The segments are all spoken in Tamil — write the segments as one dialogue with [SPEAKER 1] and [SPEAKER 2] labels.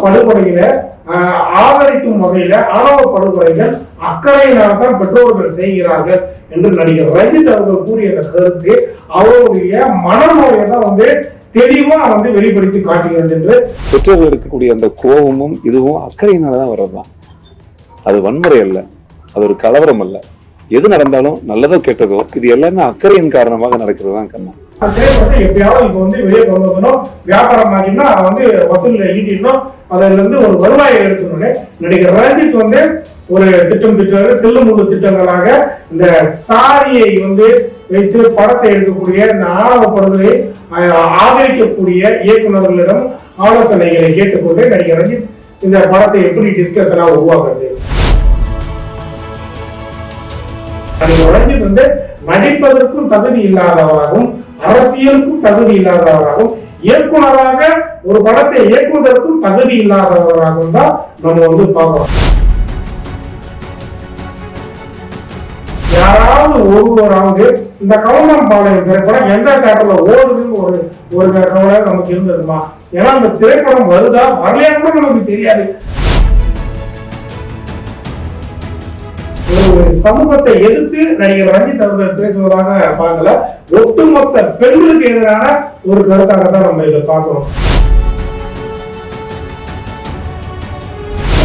[SPEAKER 1] படுகொலையில ஆதரிக்கும் வகையில ஆணவ படுகொலைகள் அக்கறையினால்தான் பெற்றோர்கள் செய்கிறார்கள் என்று நடிகர் ரஞ்சித் அவர்கள் கூறிய அந்த கருத்து அவருடைய மனநோயை தான் தெளிவா வெளிப்படுத்தி காட்டுகிறது என்று
[SPEAKER 2] பெற்றோர்கள் இருக்கக்கூடிய அந்த கோபமும் இதுவும் அக்கறையினாலதான் வர்றதுதான். அது வன்முறை அல்ல, அது ஒரு கலவரம் அல்ல. எது நடந்தாலும் நல்லதோ கெட்டதோ இது எல்லாமே அக்கறையின் காரணமாக நடக்கிறது தான் கண்ணா.
[SPEAKER 1] எப்பயாவது இப்ப வெளியே கொண்டு வந்தோம், வியாபாரம் ஆகினா அதை வசூல் ஈட்டிடணும், அதுல இருந்து ஒரு வருவாயை எடுக்கணும்னு நடிகர் ரஞ்சித் ஒரு திட்டம் திட்டாரு. தில்லுமுள்ளு திட்டங்களாக இந்த சாரியை வைத்து படத்தை எடுக்கக்கூடிய இந்த ஆணவ படங்களை ஆதரிக்கக்கூடிய இயக்குநர்களிடம் ஆலோசனைகளை கேட்டுக்கொண்டு நடிகர் ரஞ்சித் இந்த படத்தை எப்படி டிஸ்கஷனா உருவாக்குறது. ரஞ்சித் நடிப்பதற்கும் தகுதி இல்லாதவராகவும் அரசியலுக்கும் தகுதி இல்லாதவராகவும் இயக்குனராக ஒரு படத்தை இயக்குவதற்கும் தகுதி இல்லாதவராகவும் தான் நம்ம பார்க்கிறோம். யாராவது ஒருவராவது இந்த கவுண்டம்பாளையம் திரைப்படம் எந்த தியேட்டர்ல ஓடுதுன்னு ஒரு கவலை நமக்கு இருந்ததுமா? ஏன்னா அந்த திரைப்படம் வருதா வரலையான்னு கூட நமக்கு தெரியாது. ஒரு சமூகத்தை எதிர்த்து நடிகர் ரஞ்சித் அவர்கள் பேசுவதாக பார்க்கல, ஒட்டுமொத்த பெண்களுக்கு எதிரான ஒரு கருத்தாகத்தான் நம்ம இதை பார்க்கிறோம்.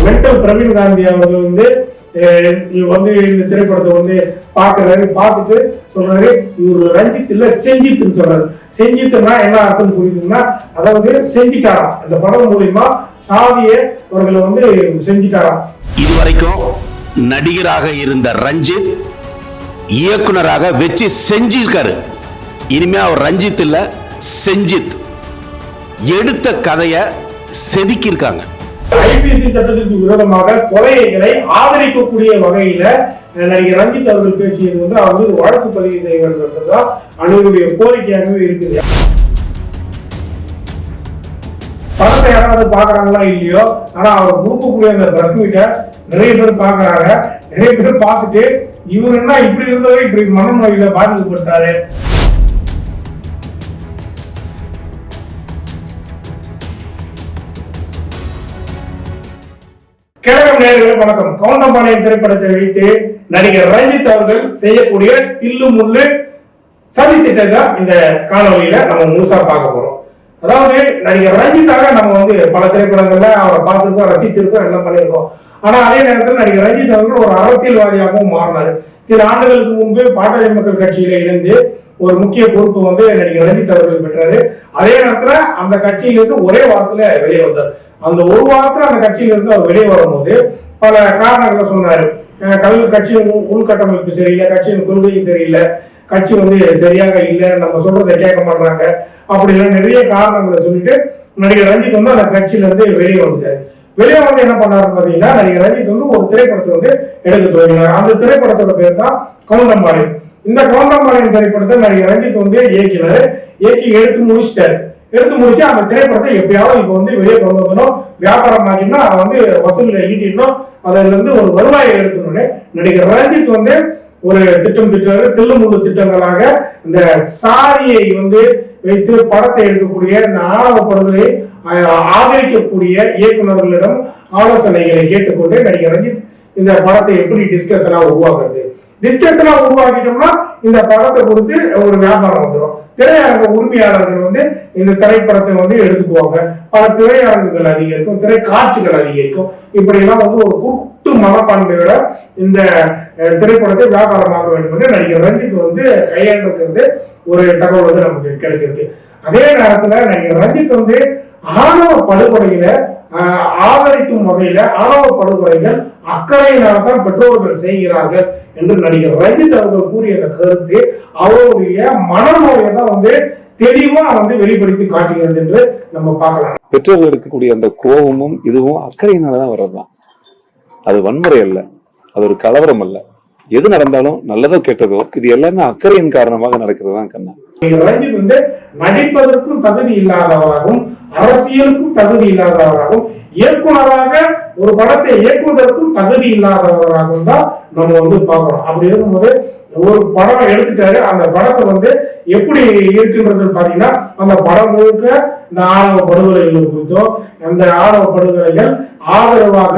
[SPEAKER 1] மென்டல் பிரவீன் காந்தி அவர்கள் இந்த திரைப்படத்தை பாக்குறாரு, பார்த்துட்டு சொல்றாரு இவரு ரஞ்சித் இல்ல செஞ்சித்னு சொல்றாரு. செஞ்சித்னா என்ன அர்த்தம் புரியுதுன்னா, அதாவது செஞ்சிட்டாராம், இந்த படம் மூலியமா சாவியை அவர்களை செஞ்சிட்டாராம்.
[SPEAKER 3] இதுவரைக்கும் நடிகராக இருந்த ரஞ்சித் இயக்குனராக வச்சு செஞ்சிருக்காரு. இனிமே அவர் ரஞ்சித் இல்ல செஞ்சித். எடுத்த கதையை செதுக்கியிருக்காங்க.
[SPEAKER 1] ஐபிசி சட்டத்திற்கு விரோதமாக கொலைகளை ஆதரிக்கக்கூடிய வகையில நடிகர் ரஞ்சித் அவர்கள் பேசியது அவர் வழக்கு பதிவு செய்ய வேண்டும் என்றுதான் அனைவருடைய கோரிக்கையாகவே இருக்குது. படத்தை யாராவது பாக்குறாங்களா இல்லையோ, ஆனா அவர் கொடுக்கக்கூடிய அந்த பிரஸ் மீட்டை நிறைய பேர் பாக்குறாங்க. நிறைய பேர் பார்த்துட்டு இவர் என்ன இப்படி இருந்தவர் இப்படி மனநோயில பாதிக்கப்பட்டாரு. கிழக்கம் நேயர்களே வணக்கம். கவுண்டம்பாளையம் திரைப்படத்தை வைத்து நடிகர் ரஞ்சித் அவர்கள் செய்யக்கூடிய தில்லு முள்ளு சதி திட்டத்தை இந்த காணொலியில நம்ம முழுசா பார்க்க போறோம். அதாவது நடிகர் ரஞ்சித்தாக நம்ம பல திரைப்படங்கள்ல அவரை பார்த்திருக்கோம், ரசித்திருக்கோம், எல்லாம் பண்ணியிருக்கோம். ஆனா அதே நேரத்தில் நடிகர் ரஞ்சித் அவர்கள் ஒரு அரசியல்வாதியாகவும் மாறினார். சில ஆண்டுகளுக்கு முன்பு பாட்டாளி மக்கள் கட்சியில இணைந்து ஒரு முக்கிய பொறுப்பு நடிகர் ரஞ்சித் அவர்கள் பெற்றாரு. அதே நேரத்துல அந்த கட்சியிலிருந்து ஒரே வாரத்துல வெளியே வந்தார். அந்த ஒரு வாரத்துல அந்த கட்சியிலிருந்து அவர் வெளியே வரும்போது பல காரணங்களை சொன்னாரு. கட்சியின் உள்கட்டமைப்பு சரியில்லை, கட்சியின் கொள்கையும் சரியில்லை, கட்சி சரியாக இல்லை, நம்ம சொல்றதை கேட்க மாட்டாங்க, அப்படிலாம் நிறைய காரணங்களை சொல்லிட்டு நடிகர் ரஞ்சித் அந்த கட்சியில இருந்து வெளியே வந்துட்டாரு. வெளியே என்ன பண்ணாருன்னு பாத்தீங்கன்னா, நடிகர் ரஞ்சித் ஒரு திரைப்படத்தை எடுக்க துவங்கினார். அந்த திரைப்படத்தோட பேர் தான் கவுண்டம்பாளையம். இந்த கவுண்டம்பாளையம் திரைப்படத்தை நடிகர் ரஞ்சித் இயக்கினாரு. இயக்கி எடுத்து முடிச்சிட்டாரு. எடுத்து முடிச்சு அந்த திரைப்படத்தை எப்பயாவது இப்ப வெளியே கொண்டு வந்தோம், வியாபாரம் ஆகினா அதை வசூல் ஈட்டிடணும், அதுல இருந்து ஒரு வருவாயை எடுக்கணும்னு நடிகர் ரஞ்சித் ஒரு திட்டம் திட்டாரு. தில்லுமுள்ளு திட்டங்களாக இந்த சாரியை வைத்து படத்தை எடுக்கக்கூடிய இந்த ஆணவ படங்களை ஆதரிக்கக்கூடிய இயக்குநர்களிடம் ஆலோசனைகளை கேட்டுக்கொண்டு நடிகர் ரஞ்சித் இந்த படத்தை எப்படி டிஸ்கஷனா உருவாக்குறது. டிஸ்கஷனா உருவாக்கிட்டோம்னா இந்த படத்தை கொடுத்து ஒரு வியாபாரம் வந்துடும். திரையரங்க உரிமையாளர்கள் இந்த திரைப்படத்தை எடுத்துக்குவாங்க. பல திரையரங்குகள் அதிகரிக்கும், திரைக்காட்சிகள் அதிகரிக்கும். இப்படி எல்லாம் ஒரு கூட்டு மனப்பான்மையோட இந்த திரைப்படத்தை வியாபாரமாக்க வேண்டும் என்று நடிகர் ரஞ்சித் கையாண்டிருக்கிறது ஒரு தகவல் நமக்கு கிடைச்சிருக்கு. அதே நேரத்துல நடிகர் ரஞ்சித் ஆணவ படுகொலையில ஆதரிக்கும் வகையில ஆணவ படுகொலைகள் அக்கறையினால்தான் பெற்றோர்கள் செய்கிறார்கள் என்று நடிகர் ரஞ்சித் அவர்கள் கூறிய அந்த கருத்து அவருடைய மனநோயை தான் தெளிவா வெளிப்படுத்தி காட்டுகிறது என்று நம்ம பார்க்கலாம்.
[SPEAKER 2] பெற்றோர்கள் இருக்கக்கூடிய அந்த கோபமும் இதுவும் அக்கறையினாலதான் வர்றதுதான். அது வன்முறை அல்ல, அது ஒரு கலவரம் அல்ல. எது நடந்தாலும் நல்லதோ கெட்டதோ இது எல்லாமே அக்கறையின் காரணமாக நடக்கிறது தான் கண்ணா.
[SPEAKER 1] ரஞ்சித் நடிப்பதற்கும் தகுதி இல்லாதவராகவும் அரசியலுக்கும் தகுதி இல்லாதவராகவும் இயக்குனராக ஒரு படத்தை இயக்குவதற்கும் தகுதி இல்லாதவராகவும் தான் நம்ம பார்க்கிறோம். அப்படி இருக்கும்போது ஒரு படம் எடுத்துட்டாரு. அந்த படத்தை வந்து எப்படி இருக்குன்றது பாத்தீங்கன்னா அந்த படம் முழுக்க இந்த ஆணவ படுகொலைகள் குறித்தும் அந்த ஆணவ படுகொலைகள் ஆதரவாக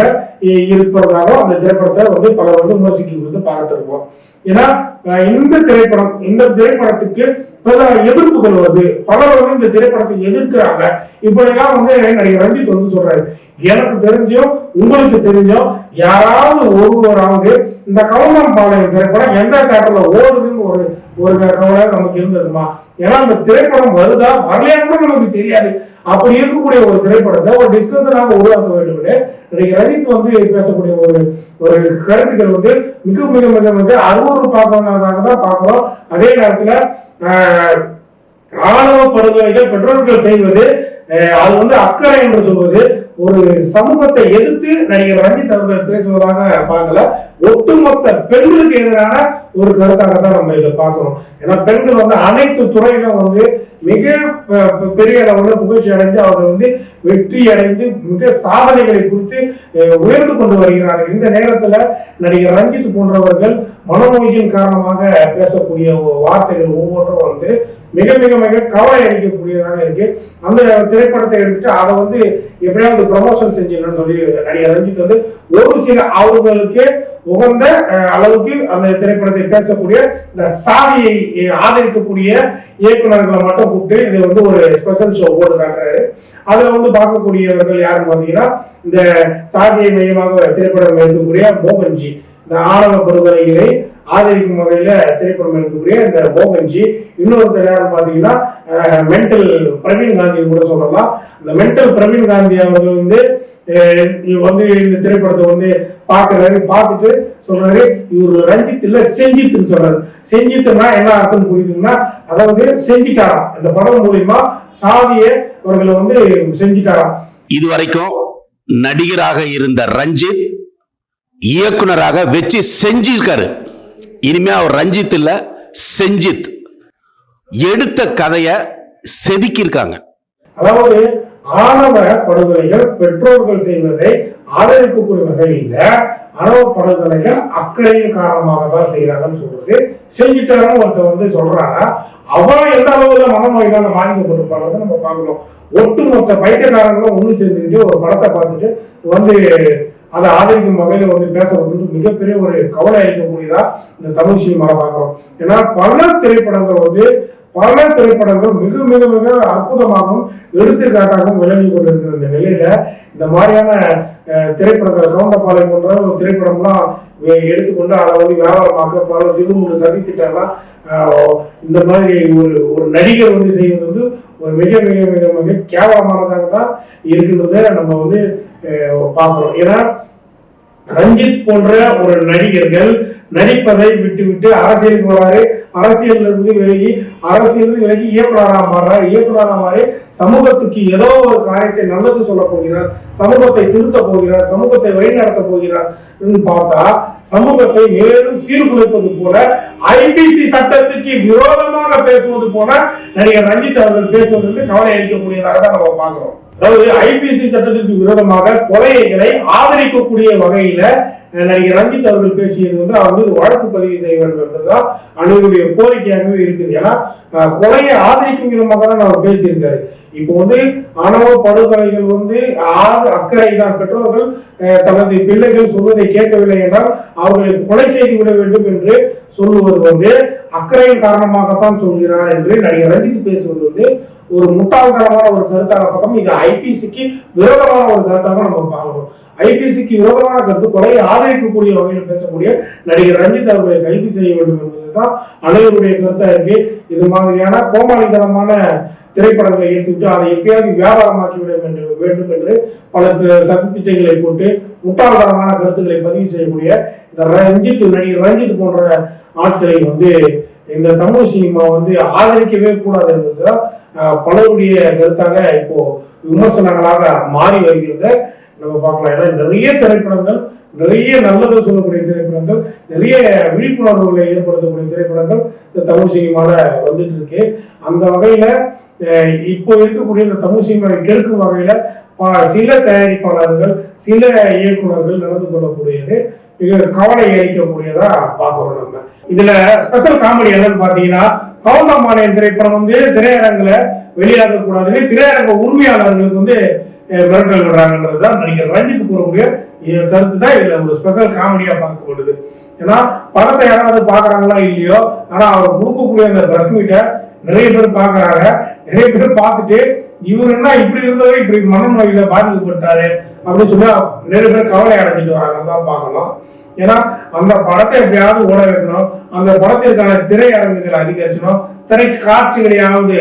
[SPEAKER 1] இருப்பதாகவும் அந்த திரைப்படத்தை வந்து பலர் வந்து விமர்சிக்கும் போது பார்த்திருப்போம். ஏன்னா இந்த திரைப்படத்துக்கு பல எதிர்ப்புகள் வருது. பலர் வந்து இந்த திரைப்படத்தை எதிர்க்கிறாங்க. இப்படிலாம் வந்து நடிகர் ரஞ்சித் வந்து சொல்றாரு, எனக்கு தெரிஞ்சும் உங்களுக்கு தெரிஞ்சும் யாராவது ஒருவராவது இந்த கவுண்டம்பாளையம் திரைப்படம் எந்த தியேட்டர்ல ஓடுதுன்னு ஒரு கவலை நமக்கு இருந்ததுமா? ஏன்னா அந்த திரைப்படம் வருதா வரலையான்னு கூட நமக்கு தெரியாது. அப்படி இருக்கக்கூடிய ஒரு திரைப்படத்தை ஒரு டிஸ்கஷனாக உருவாக்க வேண்டும் என்று நடிகர் ரஞ்சித் வந்து பேசக்கூடிய ஒரு கருத்துக்கள் வந்து மிக மிக மிக மிக அருவருப்பாக தான் பார்க்கிறோம். அதே நேரத்துல ஆணவ படுகொலைகள் பெற்றோர்கள் செய்வது அது வந்து அக்கறை என்று சொல்வது ஒரு சமூகத்தை எதிர்த்து நடிகர் ரஞ்சித் அவர்கள் பேசுவதாக பார்க்கல, ஒட்டுமொத்த பெண்களுக்கு எதிரான ஒரு கருத்தாக தான் நம்ம இதை பார்க்கிறோம். ஏன்னா பெண்கள் வந்து அனைத்து துறையிலும் வந்து மிக பெரிய அளவில் புகழ்ச்சி அடைந்து அவர்கள் வந்து வெற்றி அடைந்து மிக சாதனைகளை குறித்து உயர்ந்து கொண்டு வருகிறார்கள். இந்த நேரத்துல நடிகர் ரஞ்சித் போன்றவர்கள் மனநோயின் காரணமாக பேசக்கூடிய வார்த்தைகள் ஒவ்வொன்றும் வந்து மிக மிக மிக கவலை அளிக்கக்கூடியதாக இருக்கு. அந்த திரைப்படத்தை எடுத்துட்டு அதை வந்து எப்படியாவது ப்ரமோஷன் செஞ்சிடணும்னு சொல்லி நடிகர் ரஞ்சித் வந்து ஒரு சில அவர்களுக்கு உகந்த அளவுக்கு அந்த திரைப்படத்தை பேசக்கூடிய இந்த சாதியை ஆதரிக்கக்கூடிய இயக்குநர்களை மட்டும் கூப்பிட்டு இது வந்து ஒரு ஸ்பெஷல் ஷோ போட்டு காட்டுறாரு. அதுல வந்து பார்க்கக்கூடியவர்கள் யாருன்னு பாத்தீங்கன்னா இந்த சாதியை மையமாக திரைப்படம் எடுக்கக்கூடிய மோகன்ஜி, இந்த ஆணவ படுகொலைகளை ஆதரிக்கும் வகையில திரைப்படம் எடுக்கக்கூடிய இந்த மோகன்ஜி, இன்னொருத்தர் யாரும் பாத்தீங்கன்னா மென்டல் பிரவீன் காந்தி கூட சொல்லலாம். இந்த மென்டல் பிரவீன் காந்தி அவர்கள் வந்து இந்த திரைப்படத்தை வந்து பாக்குறாரு. பார்த்துட்டு சொல்றாரு, இவர் ரஞ்சித் இல்ல செஞ்சித்னு சொல்றாரு. செஞ்சித்னா என்ன அர்த்தம் புரியுதுன்னா, அதாவது செஞ்சிட்டாராம். இந்த படம் மூலியமா சாதியை அவர்களை வந்து செஞ்சிட்டாராம்.
[SPEAKER 3] இதுவரைக்கும் நடிகராக இருந்த ரஞ்சித் இயக்குனராக வச்சு செஞ்சிருக்காரு. இனிமே அவர் ரஞ்சித் இல்ல செஞ்சித். எடுத்த கதைய செதுக்கியிருக்காங்க.
[SPEAKER 1] அதாவது ஆணவ படுகொலைகள் பெற்றோர்கள் செய்வதை ஆதரிக்கக்கூடிய வகையில் ஆணவ படுகொலைகள் அக்கறையின் காரணமாக தான் செய்யறாங்கன்னு சொல்றது செஞ்சுட்டாருன்னு ஒருத்தர் வந்து சொல்றாங்க. அவன் எந்த அளவுல மனநோயினால பாதிக்கப்பட்டிருப்பாங்க நம்ம பார்க்கணும். ஒட்டுமொத்த பைத்தியக்காரங்களும் ஒண்ணு சேர்ந்துக்கிட்டு ஒரு படத்தை பார்த்துட்டு வந்து அதை ஆதரிக்கும் வகையில வந்து பேசுறது வந்து மிகப்பெரிய ஒரு கவலை அளிக்கக்கூடியதா இந்த தமிழ் சினிமாவை பார்க்கிறோம். ஏன்னா பல திரைப்படங்கள் மிக மிக மிக அற்புதமாகவும் எடுத்துக்காட்டாகவும் விளங்கி கொண்டிருக்கிற இந்த நிலையில இந்த மாதிரியான திரைப்படங்கள் கவுண்டம்பாளையம் போன்ற ஒரு திரைப்படம்லாம் எடுத்துக்கொண்டு அதை வந்து வியாபாரமாக்க பல திருமூன்று சதித்திட்டம்லாம் இந்த மாதிரி ஒரு நடிகர் வந்து செய்வது வந்து ஒரு மிக மிக மிக மிக கேவலமானதாக தான் இருக்கின்றத நம்ம வந்து பார்க்கிறோம். ஏன்னா ரஞ்சித் போன்ற ஒரு நடிகர்கள் நடிப்பதை விட்டு அரசியலுக்கு வராரு. அரசியலிருந்து விலகி இயக்குனரா மாறி சமூகத்துக்கு ஏதோ ஒரு காரியத்தை நல்லது சொல்ல போகிறார், சமூகத்தை திருத்த போகிறார், சமூகத்தை வழிநடத்த போகிறார் பார்த்தா சமூகத்தை மேலும் சீர்குலைப்பது போல ஐபிசி சட்டத்துக்கு விரோதமாக பேசுவது போல நடிகர் ரஞ்சித் அவர்கள் பேசுவது வந்து கவலை அளிக்கக்கூடியதாக தான் நம்ம பார்க்கிறோம். அதாவது ஐபிசி சட்டத்திற்கு விரோதமாக கொலைகளை ஆதரிக்கக்கூடிய வகையில நடிகர் ரஞ்சித் அவர்கள் பேசியது வந்து அவர் வந்து வழக்கு பதிவு செய்ய வேண்டும் என்பதுதான் அனைவருடைய கோரிக்கையாகவே இருக்குது. ஏன்னா கொலையை ஆதரிக்கும் விதமாக தான் அவர் பேசியிருக்காரு. இப்போ வந்து ஆணவ படுகொலைகள் வந்து அக்கறை தான். பெற்றோர்கள் தனது பிள்ளைகள் சொல்வதை கேட்கவில்லை என்றால் அவர்களை கொலை செய்து விட வேண்டும் என்று சொல்லுவது வந்து அக்கறையின் காரணமாகத்தான் சொல்கிறார் என்று நடிகர் ரஞ்சித் பேசுவது வந்து ஒரு முட்டாள்தனமான ஒரு கருத்தாக பக்கம். இது ஐபிசிக்கு விரோதமான ஒரு கருத்தாக நம்ம பார்க்கணும். ஐபிசிக்கு விரோதமான கருத்து கொலையை ஆதரிக்கக்கூடிய வகையில் பேசக்கூடிய நடிகர் ரஞ்சித் அவர்களை கைது செய்ய வேண்டும் என்பதுதான் அனைவருடைய கருத்தா இருக்கு. இது மாதிரியான கோமாளித்தனமான திரைப்படங்களை எடுத்துக்கிட்டு அதை எப்பயாவது வியாபாரமாக்கி விட வேண்டும் என்று பல சதித்திட்டங்களை போட்டு முட்டாள்தனமான கருத்துக்களை பதிவு செய்யக்கூடிய இந்த நடிகர் ரஞ்சித் போன்ற ஆட்களை வந்து இந்த தமிழ் சினிமா வந்து ஆதரிக்கவே கூடாது என்பதுதான் பலருடைய கருத்தாக இப்போ விமர்சனங்களாக மாறி வருகிறத நம்ம பார்க்கலாம். ஏன்னா நிறைய திரைப்படங்கள், நிறைய நல்லது சொல்லக்கூடிய திரைப்படங்கள், நிறைய விழிப்புணர்வுகளை ஏற்படுத்தக்கூடிய திரைப்படங்கள் இந்த தமிழ் சினிமால வந்துட்டு இருக்கு. அந்த வகையில இப்போ இருக்கக்கூடிய இந்த தமிழ் சினிமாவை கெடுக்கும் வகையில சில தயாரிப்பாளர்கள், சில இயக்குநர்கள் நடந்து கொள்ளக்கூடியது மிக கவலை அளிக்கக்கூடியதா பார்க்கிறோம் நம்ம. இதுல ஸ்பெஷல் காமெடி என்னன்னு பாத்தீங்கன்னா, கவுண்டமபாளையம் திரைப்படம் வந்து திரையரங்குல வெளியாக கூடாதுன்னு திரையரங்க உரிமையாளர்களுக்கு வந்து மிரட்டல் விடுறாங்கன்றதுதான் நடிகர் ரஞ்சித் கூறக்கூடிய கருத்து தான் இதுல ஒரு ஸ்பெஷல் காமெடியா பார்க்கப்படுது. ஏன்னா படத்தை யாராவது பாக்குறாங்களா இல்லையோ, ஆனா அவர் கொடுக்கக்கூடிய அந்த பிரஸ் மீட்டை நிறைய பேர் பாக்குறாங்க. நிறைய பேர் பார்த்துட்டு இவர் என்ன இப்படி இருந்தவர் இப்படி மனநோயில பாதிக்கப்பட்டாரு அப்படின்னு சொல்லி நிறைய பேர் கவலை அடைஞ்சிட்டு வராங்கன்னு தான் பார்க்கணும். ஏன்னா அந்த படத்தை எப்படியாவது ஓட வைக்கணும், அந்த படத்திற்கான திரையரங்குகளை அதிகரிச்சணும், திரை காட்சிகளையாவது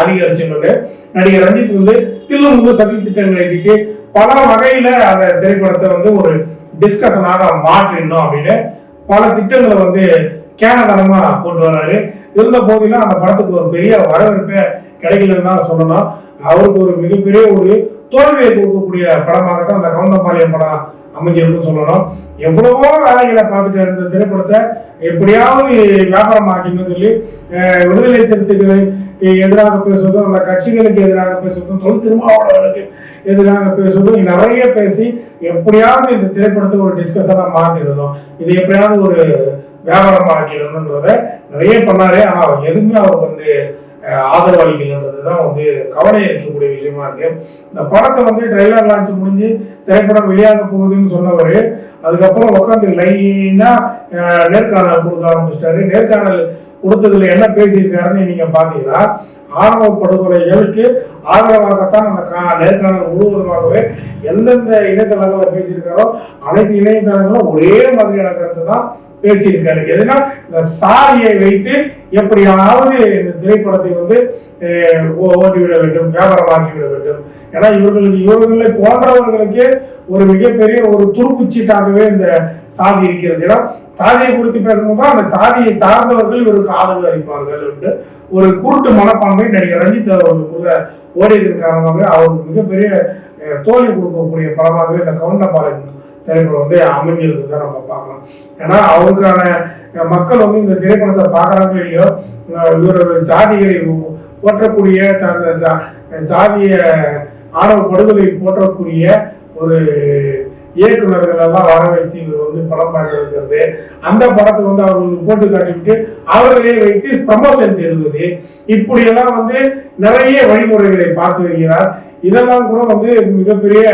[SPEAKER 1] அதிகரிச்சணும்னு நடிகர் ரஞ்சித் வந்து தில்லுமுள்ளு சதி திட்டங்களை தீட்டி பல வகையில அந்த திரைப்படத்தை வந்து ஒரு டிஸ்கஷனாக மாற்றிடணும் அப்படின்னு பல திட்டங்களை வந்து கேனதனமா கொண்டு வர்றாரு. இருந்த போதிலும் அந்த படத்துக்கு ஒரு பெரிய வரவேற்பை கிடைக்கலன்னு தான் சொல்லணும். அவருக்கு ஒரு மிகப்பெரிய ஒரு தோல்வியை கொடுக்கக்கூடிய படமாக தான் அந்த கவுண்டமபாளையம் படம் அமைஞ்சிருக்குன்னு சொல்லணும். எவ்வளவோ வேலைகளை பார்த்துட்டு இருந்த திரைப்படத்தை எப்படியாவது வியாபாரம் ஆக்கின்னு சொல்லி விடுதலை சிறுத்தைகளுக்கு எதிராக பேசுவதும், அந்த கட்சிகளுக்கு எதிராக பேசுவதும், தொல் திருமாவளவனுக்கு எதிராக பேசுவதும் நிறைய பேசி எப்படியாவது இந்த திரைப்படத்தை ஒரு டிஸ்கஷனா மாத்திடணும், இது எப்படியாவது ஒரு வியாபாரம் ஆக்கிடணும்ன்றத நிறைய பண்ணாரு. ஆனா எதுவுமே அவர் வந்து ஆதரவு அளிக்கலன்றதுதான் வந்து கவலை இருக்கக்கூடிய விஷயமா இருக்கு. இந்த படத்தை வந்து ட்ரெய்லர் லான்ச் முடிஞ்சு திரைப்படம் வெளியாக போகுதுன்னு சொன்னவர் அதுக்கப்புறம் உட்காந்து லைனா நேர்காணல் கொடுக்க ஆரம்பிச்சிட்டாரு. நேர்காணல் கொடுத்ததுல என்ன பேசியிருக்காருன்னு நீங்க பாத்தீங்கன்னா, ஆணவ படுகொலைகளுக்கு ஆதரவாகத்தான் அந்த நேர்காணல் முழுவதுமாகவே எந்தெந்த இணையதளங்களை பேசியிருக்காரோ அனைத்து இணையதளங்களும் ஒரே மாதிரியான கருத்து தான் பேசியிருக்காரு. எதுனா இந்த சாதியை வைத்து எப்படியாவது இந்த திரைப்படத்தை வந்து ஓட்டிவிட வேண்டும், வியாபாரமாக்கிவிட வேண்டும். ஏன்னா இவர்களை போன்றவர்களுக்கு ஒரு மிகப்பெரிய ஒரு துருப்புச்சீட்டாகவே இந்த சாதி இருக்கிறது. ஏன்னா சாதியை குறித்து பேசும்போது அந்த சாதியை சார்ந்தவர்கள் இவருக்கு ஆதரவு அளிப்பார்கள் என்று ஒரு குருட்டு மனப்பான்மை நடிகர் ரஞ்சித் அவர்களுக்குள்ள ஓடியதன் காரணமாக அவருக்கு மிகப்பெரிய தோல்வி கொடுக்கக்கூடிய படமாகவே இந்த கவுண்டமபாளையம் திரைப்படம் வந்து அமைஞ்சிருக்கு தான் நம்ம பார்க்கலாம். ஏன்னா அவருக்கான மக்கள் வந்து இந்த திரைப்படத்தை பார்க்கறாங்களோ இல்லையோ, இவர் ஜாதிகளை போற்றக்கூடிய ஜாதிய ஆணவ படுகொலை போற்றக்கூடிய ஒரு இயக்குநர்கள் எல்லாம் வர வச்சு இவர் வந்து படம் பார்க்க வைக்கிறது, அந்த படத்தை வந்து அவர்களுக்கு போட்டு காட்டிவிட்டு அவர்களே வைத்து ப்ரமோஷன் தேடுவது, இப்படியெல்லாம் வந்து நிறைய வழிமுறைகளை பார்த்து வருகிறார். இதெல்லாம் கூட வந்து மிகப்பெரிய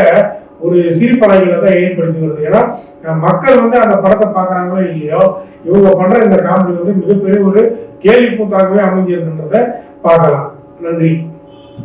[SPEAKER 1] ஒரு சிரிப்பலைகளை தான் ஏற்படுத்தி வருது. ஏன்னா மக்கள் வந்து அந்த படத்தை பார்க்கறாங்களோ இல்லையோ, இவங்க பண்ற இந்த காமெடி வந்து மிகப்பெரிய ஒரு கேலி கூத்தாகவே அமைஞ்சிருக்குன்றத பார்க்கலாம். நன்றி.